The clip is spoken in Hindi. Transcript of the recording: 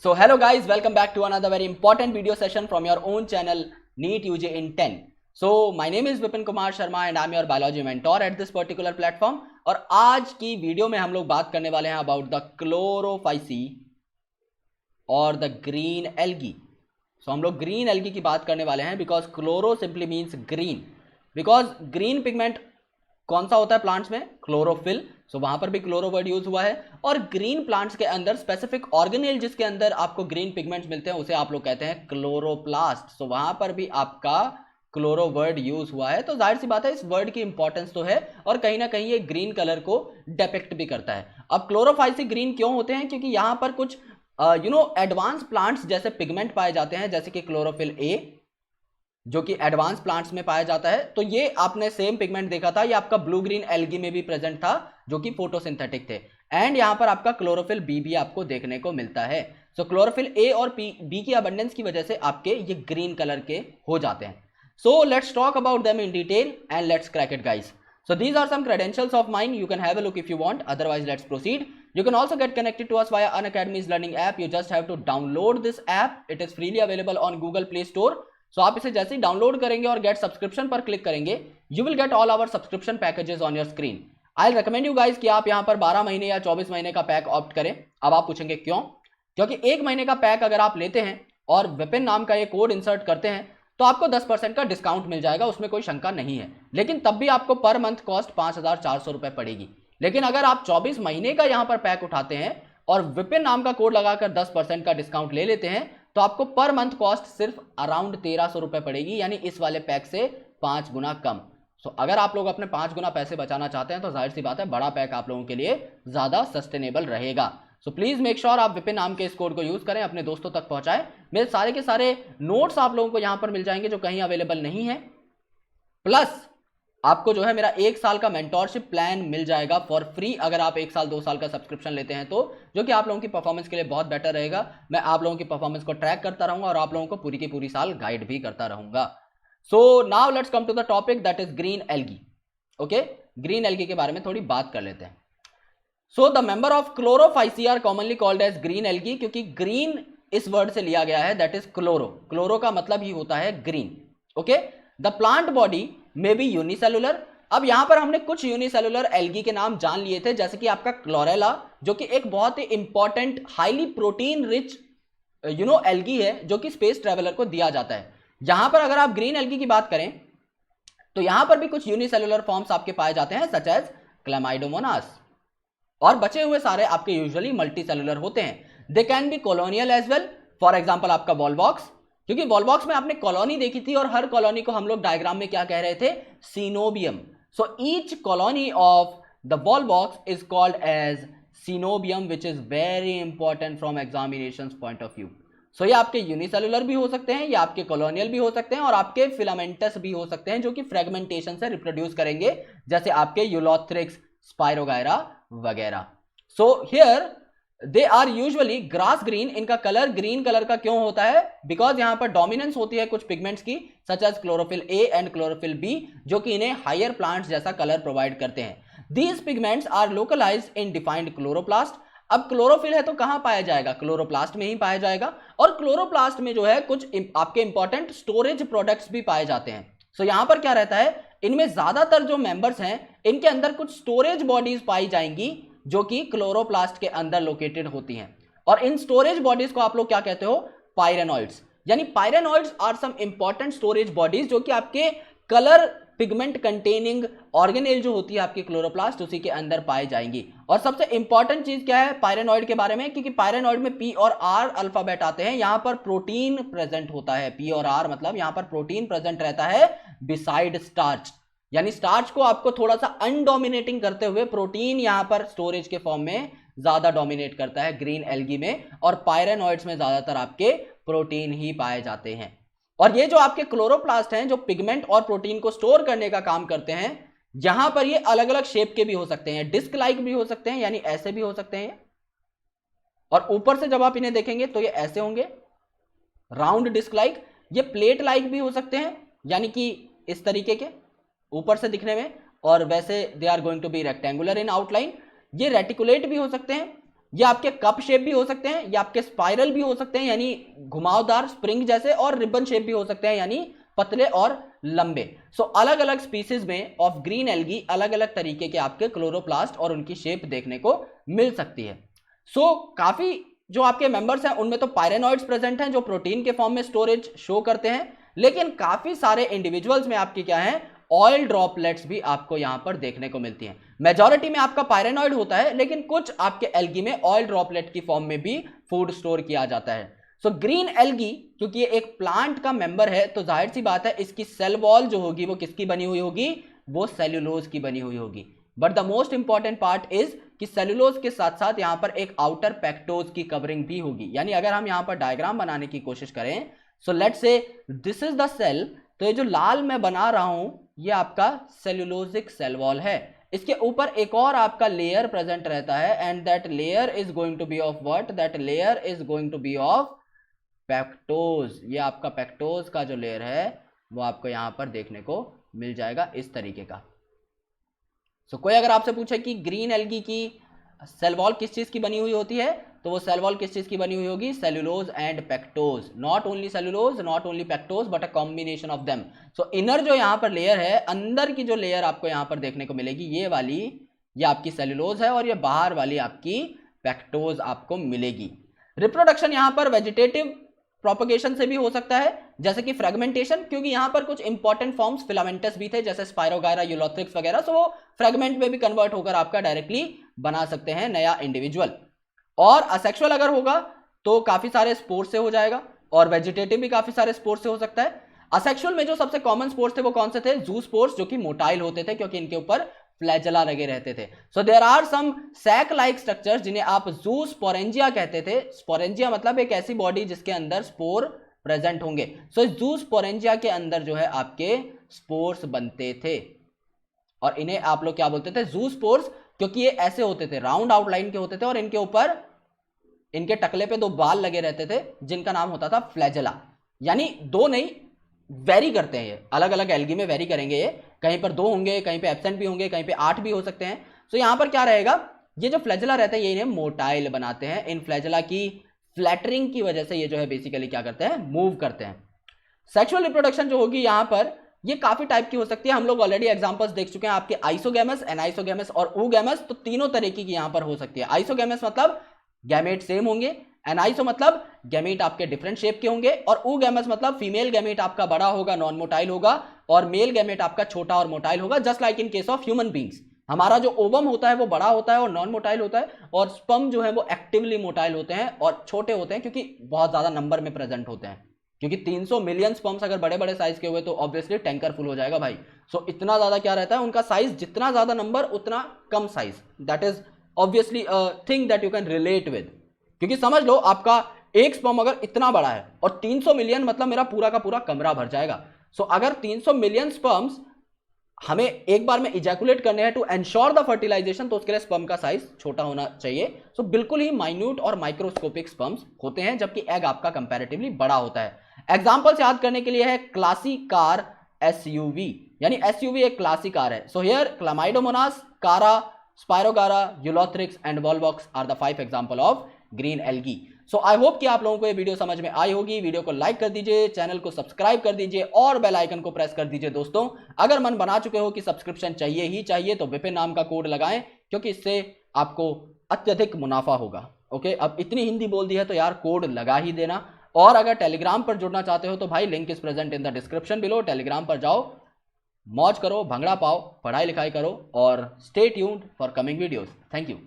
So hello guys, welcome back to another very important video session from your own channel NEET UJ in 10. So my name is Vipin Kumar Sharma and I'm your biology mentor at this particular platform. और आज की वीडियो में हम लोग बात करने वाले हैं अबाउट द क्लोरोफाइसी और द ग्रीन एल्गी. सो हम लोग ग्रीन एल्गी की बात करने वाले हैं because chloro simply means green. Because green pigment कौन सा होता है प्लांट्स में? क्लोरोफिल. सो वहां पर भी क्लोरो वर्ड यूज हुआ है. और ग्रीन प्लांट्स के अंदर स्पेसिफिक ऑर्गेनेल जिसके अंदर आपको ग्रीन पिगमेंट्स मिलते हैं उसे आप लोग कहते हैं क्लोरोप्लास्ट. सो वहां पर भी आपका क्लोरो वर्ड यूज हुआ है. तो जाहिर सी बात है इस वर्ड की इंपॉर्टेंस तो है और कहीं ना कहीं ये ग्रीन कलर को डिपिक्ट भी करता है. अब क्लोरोफाइसी ग्रीन क्यों होते हैं? क्योंकि यहां पर कुछ एडवांस प्लांट्स जैसे पिगमेंट पाए जाते हैं, जैसे कि क्लोरोफिल ए जो कि एडवांस प्लांट्स में पाया जाता है. तो ये आपने सेम पिगमेंट देखा था, ये आपका ब्लू ग्रीन एल्गी में भी प्रेजेंट था जो कि फोटोसिंथेटिक थे. एंड यहां पर आपका क्लोरोफिल बी भी आपको देखने को मिलता है. सो क्लोरोफिल ए और बी की अबंडेंस की वजह से आपके ये ग्रीन कलर के हो जाते हैं. So let's talk about them in detail and let's crack it guys. So these are some credentials of mine. You can have a look if you want. Otherwise, let's proceed. You can also get connected to us via Unacademy's learning app. You just have to download this app. It is freely available on Google Play Store. So आप इसे जैसे ही डाउनलोड करेंगे और गेट सब्सक्रिप्शन पर क्लिक करेंगे, you will get all our subscription packages on your screen. I'll recommend you guys कि आप यहाँ पर 12 महीने या 24 महीने का पैक ऑप्ट करें. अब आप पूछेंगे क्यों? क्योंकि एक महीने का पैक अगर आप लेते हैं और विपिन नाम का ये कोड इंसर्ट करते हैं तो आपको 10% का डिस्काउंट मिल जाएगा, उसमें कोई शंका नहीं है. लेकिन तब भी आपको पर मंथ कॉस्ट 5,400 रुपए पड़ेगी. लेकिन अगर आप 24 महीने का यहां पर पैक उठाते हैं और विपिन नाम का कोड लगाकर 10% का डिस्काउंट ले लेते हैं तो आपको पर मंथ कॉस्ट सिर्फ अराउंड 1,300 रुपए पड़ेगी, यानी इस वाले पैक से 5 गुना कम. सो अगर आप लोग अपने 5 गुना पैसे बचाना चाहते हैं तो जाहिर सी बात है बड़ा पैक आप लोगों के लिए ज्यादा सस्टेनेबल रहेगा. सो प्लीज मेक श्योर आप विपिन नाम के इस कोड को यूज करें, अपने दोस्तों तक पहुंचाएं. मेरे सारे के सारे नोट्स आप लोगों को यहां पर मिल जाएंगे जो कहीं अवेलेबल नहीं है. प्लस आपको जो है मेरा 1 साल का मेंटोरशिप प्लान मिल जाएगा फॉर फ्री अगर आप 1 साल 2 साल का सब्सक्रिप्शन लेते हैं तो, जो कि आप लोगों की परफॉर्मेंस के लिए बहुत बेटर रहेगा. मैं आप लोगों की परफॉर्मेंस को ट्रैक करता रहूंगा और आप लोगों को पूरी की पूरी साल गाइड भी करता रहूंगा. So now let's come to the topic that is green algae. Okay, green algae के बारे में थोड़ी बात कर लेते हैं. So the member of chlorophyceae are commonly called as green algae क्योंकि green इस वर्ड से लिया गया है, that is chloro. Chloro का मतलब ही होता है green. Okay? The plant body may be unicellular. अब यहां पर हमने कुछ यूनिसेलुलर एल्गी के नाम जान लिए थे, जैसे कि आपका क्लोरेला जो कि एक बहुत ही important highly protein rich algae है जो कि स्पेस ट्रेवलर को दिया जाता है. यहां पर अगर आप ग्रीन एल्गी की बात करें तो यहां पर भी कुछ यूनिसेलुलर फॉर्म्स आपके पाए जाते हैं सच एज क्लैमाइडोमोनास, और बचे हुए सारे आपके यूजुअली मल्टी सेलुलर होते हैं. They can be colonial as well. For example आपका वॉलबॉक्स, क्योंकि वॉलबॉक्स में आपने कॉलोनी देखी थी और हर कॉलोनी को हम लोग डायग्राम में क्या कह रहे थे? Coenobium. So each colony of the volvox is called as coenobium which is very important from examination point of view. So ये आपके यूनिसेलुलर भी हो सकते हैं, ये आपके कॉलोनियल भी हो सकते हैं और आपके फिलामेंटस भी हो सकते हैं जो कि फ्रेगमेंटेशन से रिप्रोड्यूस करेंगे, जैसे आपके यूलोथ्रिक्स, स्पाइरोगायरा वगैरह. So here they are usually grass green. इनका कलर ग्रीन कलर का क्यों होता है? बिकॉज यहां पर डोमिनेंस होती है कुछ पिगमेंट्स की such as chlorophyll A and chlorophyll B जो कि इन्हें हायर प्लांट्स जैसा कलर प्रोवाइड करते हैं. These pigments are localised in defined chloroplast. अब क्लोरोफिल है तो कहां पाया जाएगा? क्लोरोप्लास्ट में ही पाया जाएगा. और क्लोरोप्लास्ट में जो है कुछ आपके इंपॉर्टेंट स्टोरेज प्रोडक्ट्स भी पाए जाते हैं. सो यहां पर क्या रहता है, इनमें ज्यादातर जो मेंबर्स हैं इनके अंदर कुछ स्टोरेज बॉडीज पाई जाएंगी जो कि क्लोरोप्लास्ट के अंदर लोकेटेड होती हैं. और इन स्टोरेज बॉडीज को आप लोग क्या कहते हो? पायरेनॉइड्स. यानी pyrenoids are some important storage bodies जो कि आपके कलर पिगमेंट कंटेनिंग ऑर्गेनेल जो होती है आपकी क्लोरोप्लास्ट उसी के अंदर पाई जाएंगी. और सबसे इंपॉर्टेंट चीज क्या है पायरेनॉइड के बारे में? क्योंकि पायरेनॉइड में पी और आर अल्फाबेट आते हैं, यहां पर प्रोटीन प्रेजेंट होता है. पी और आर मतलब यहां पर प्रोटीन प्रेजेंट रहता है बिसाइड स्टार्च. यानी स्टार्च को आपको थोड़ा सा अनडोमिनेटिंग करते हुए प्रोटीन यहां पर स्टोरेज के फॉर्म में ज्यादा डोमिनेट करता है ग्रीन एल्गी में, और पायरेनॉइड्स में ज्यादातर आपके प्रोटीन ही पाए जाते हैं. और ये जो आपके क्लोरोप्लास्ट हैं जो पिगमेंट और प्रोटीन को स्टोर करने का काम करते हैं, यहां पर ये अलग अलग शेप के भी हो सकते हैं, डिस्क लाइक भी हो सकते हैं, यानी ऐसे भी हो सकते हैं. और ऊपर से जब आप इन्हें देखेंगे तो ये ऐसे होंगे राउंड डिस्क लाइक. ये प्लेट लाइक भी हो सकते हैं, यानी कि इस तरीके के ऊपर से दिखने में, और वैसे they are going to be rectangular in outline. ये रेटिकुलेट भी हो सकते हैं, ये आपके कप शेप भी हो सकते हैं, ये आपके स्पाइरल भी हो सकते हैं यानी घुमावदार स्प्रिंग जैसे, और रिबन शेप भी हो सकते हैं यानी पतले और लंबे। सो अलग अलग स्पीसीज में ऑफ ग्रीन एल्गी अलग अलग तरीके के आपके क्लोरोप्लास्ट और उनकी शेप देखने को मिल सकती है। सो काफी जो आपके मेंबर्स हैं उनमें तो पायरेनॉइड्स प्रेजेंट हैं जो प्रोटीन के फॉर्म में स्टोरेज शो करते हैं, लेकिन काफी सारे इंडिविजुअल्स में आपके क्या है, ऑयल ड्रॉपलेट्स भी आपको यहां पर देखने को मिलती हैं। मेजॉरिटी में आपका पायरेनॉइड होता है, लेकिन कुछ आपके एल्गी में ऑयल ड्रॉपलेट की फॉर्म में भी फूड स्टोर किया जाता है। सो ग्रीन एल्गी क्योंकि ये एक प्लांट का मेंबर है तो जाहिर सी बात है इसकी सेल वॉल जो होगी वो किसकी बनी हुई होगी, वो सेल्यूलोज की बनी हुई होगी। But the most important part is कि सेल्यूलोज के साथ साथ यहां पर एक आउटर पेक्टोज की कवरिंग भी होगी। यानी अगर हम यहां पर डायग्राम बनाने की कोशिश करें, so let's say this is the cell, तो ये जो लाल मैं बना रहा हूं ये आपका सेल्यूलोजिक सेल वॉल है। इसके ऊपर एक और आपका लेयर प्रेजेंट रहता है and that layer is going to be of what, that layer is going to be of pectose. ये आपका पेक्टोज का जो लेयर है वो आपको यहां पर देखने को मिल जाएगा इस तरीके का। सो कोई अगर आपसे पूछे कि ग्रीन एल्गी की सेल वॉल किस चीज की बनी हुई होती है, तो वो सेल वॉल किस चीज की बनी हुई होगी, cellulose and pectose. Not only cellulose, not only pectose, but a combination of them. So inner जो यहां पर लेयर है, अंदर की जो लेयर आपको यहां पर देखने को मिलेगी ये वाली, ये आपकी सेल्यूलोज है और ये बाहर वाली आपकी पेक्टोज आपको मिलेगी। रिप्रोडक्शन यहां पर वेजिटेटिव प्रोपगेशन से भी हो सकता है, जैसे कि फ्रेगमेंटेशन, क्योंकि यहां पर कुछ इंपॉर्टेंट फॉर्म्स फिलामेंटस भी थे जैसे स्पायरोगायरा, यूलोथ्रिक्स वगैरह, सो वो फ्रेगमेंट में भी कन्वर्ट होकर आपका डायरेक्टली बना सकते हैं नया इंडिविजुअल। और असेक्सुअल अगर होगा तो काफी सारे स्पोर्स से हो जाएगा, और वेजिटेटिव भी काफी सारे स्पोर्स से हो सकता है। असेक्सुअल में जो सबसे कॉमन स्पोर्स थे वो कौन से थे, जू स्पोर्स, जो कि मोटाइल होते थे क्योंकि इनके ऊपर फ्लैजेला लगे रहते थे। So there are some sac like structures जिन्हें आप जू स्पोरेंजिया कहते थे। स्पोरेंजिया मतलब एक ऐसी बॉडी जिसके अंदर स्पोर प्रेजेंट होंगे। सो जू स्पोरेंजिया के अंदर जो है आपके स्पोर्स बनते थे, और इन्हें आप लोग क्या बोलते थे, जू स्पोर्स, क्योंकि ये ऐसे होते थे, राउंड आउटलाइन के होते थे और इनके ऊपर इनके टकले पे दो बाल लगे रहते थे जिनका नाम होता था फ्लैजेला। यानी दो नहीं, वेरी करते हैं, ये अलग अलग एल्गी में वेरी करेंगे, ये कहीं पर दो होंगे, कहीं पे एब्सेंट भी होंगे, कहीं पे 8 भी हो सकते हैं। तो यहां पर क्या रहेगा, ये जो फ्लैजेला रहते हैं ये इन्हें मोटाइल बनाते हैं। इन फ्लैजेला की फ्लैटरिंग की वजह से ये जो है बेसिकली क्या करते हैं, मूव करते हैं। सेक्सुअल रिप्रोडक्शन जो होगी यहां पर ये काफी टाइप की हो सकती है। हम लोग ऑलरेडी एग्जांपल्स देख चुके हैं आपके आइसोगैमस, एनाइसोगैमस और oogamous, तो तीनों तरीके की यहां पर हो सकती है। आइसोगैमस मतलब गैमेट सेम होंगे, एनाइसो मतलब गैमेट आपके डिफरेंट शेप के होंगे, और oogamous मतलब फीमेल गैमेट आपका बड़ा होगा, नॉन मोटाइल होगा, और मेल गैमेट आपका छोटा और मोटाइल होगा। Just like in case of human beings, हमारा जो ओवम होता है वो बड़ा होता है और नॉन मोटाइल होता है, और स्पर्म जो है वो एक्टिवली मोटाइल होते हैं और छोटे होते हैं क्योंकि बहुत ज्यादा नंबर में प्रेजेंट होते हैं। क्योंकि 300 मिलियन स्पर्म्स अगर बड़े बड़े साइज के हुए तो ऑब्वियसली टैंकर फुल हो जाएगा भाई। सो इतना ज्यादा क्या रहता है उनका साइज, जितना ज्यादा नंबर उतना कम size. That is obviously a thing that you can relate with. क्योंकि समझ लो आपका एक स्पर्म अगर इतना बड़ा है और 300 मिलियन मतलब मेरा पूरा का पूरा कमरा भर जाएगा। सो अगर 300 मिलियन स्पर्म्स हमें एक बार में इजैकुलेट करने हैं टू एंश्योर द फर्टिलाइजेशन, तो उसके लिए स्पर्म का साइज छोटा होना चाहिए। सो बिल्कुल ही माइन्यूट और माइक्रोस्कोपिक स्पर्म्स होते हैं, जबकि एग आपका कंपैरेटिवली बड़ा होता है। एग्जांपल्स याद करने के लिए है क्लासिक कार एसयूवी, यानी एसयूवी एक क्लासिक कार है। So here Chlamydomonas, Chara, Spirogyra, Ulothrix and Volvox are the 5 example of green algae. So I hope कि आप लोगों को ये वीडियो समझ में आई होगी। वीडियो को लाइक कर दीजिए, चैनल को सब्सक्राइब कर दीजिए और बेल आइकन को प्रेस कर दीजिए। दोस्तों अगर मन बना चुके हो कि सब्सक्रिप्शन चाहिए ही चाहिए तो विपिन नाम का कोड लगाएं, क्योंकि इससे आपको अत्यधिक मुनाफा होगा। ओके, अब इतनी हिंदी बोल दी है तो यार कोड लगा ही देना। और अगर टेलीग्राम पर जुड़ना चाहते हो तो भाई link is present in the description below. Telegram पर जाओ, मौज करो, भंगड़ा पाओ, पढ़ाई लिखाई करो और stay tuned for coming videos. Thank you.